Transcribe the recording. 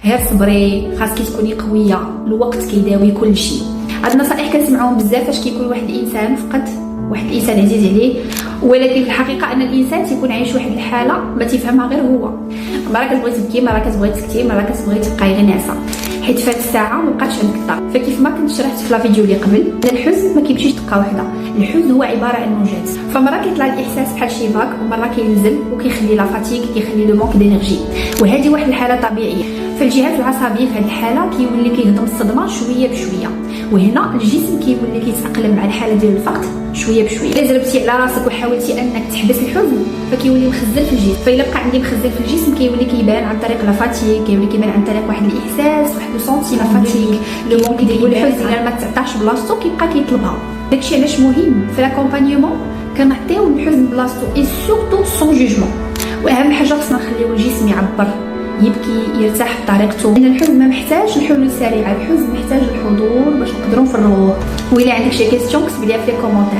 غير صبري، خاصك تكوني قويه، الوقت كيداوي كل شيء. هاد النصائح كنسمعوهم بزاف فاش كيكون واحد الانسان فقد واحد الانسان عزيز عليه، ولكن الحقيقه ان الانسان تيكون عايش واحد الحاله ما تيفهمها غير هو. مره كتبغي تبكي، مره كتبغي تسكتي، مره كتبغي تبقاي غير ناعسه، حيت فات الساعه ما بقاتش عندك الطاقه. فكيف ما كنت شرحت في لا فيديو اللي قبل، الحزن ما كيمشيش دقه واحده، الحزن هو عباره عن موجات. فمره كيطلع الاحساس بحال شي فاك، ومره كينزل وكيخلي لا فاتيك، كيخلي لو مونك دينيرجي، وهذه واحد الحاله طبيعيه. فالجهاز العصبي في هذه الحاله كيولي كيهضم الصدمه شويه بشويه، وهنا الجسم كيولي كيتاقلم مع الحاله ديال الفقد شويه بشويه. الا زربتي على راسك وحاولتي انك تحبس الحزن فكيولي مخزن في الجسم، فالا بقى عندي مخزن في الجسم كيولي كيبان عن طريق لا فاتيك، كيولي كيبان عن طريق واحد الاحساس، واحد سونتي لا فاتيك، لو مونك ديال الحزن. الا ما تعطاش بلاصتو كيبقى كيطلبها. داكشي علاش مهم في لاكومبانيومون كنعطيو الحزن بلاصتو اي سورتو سون جوجمون، واهم حاجه خصنا نخليو الجسم يعبر، يبكي، يرتاح بطريقته، لان الحزن ما محتاج الحلول السريعه، الحزن محتاج الحضور باش نقدروا نفرغوه. وإلا عندك شي كيسيون كتب ليها في لي كومونتير.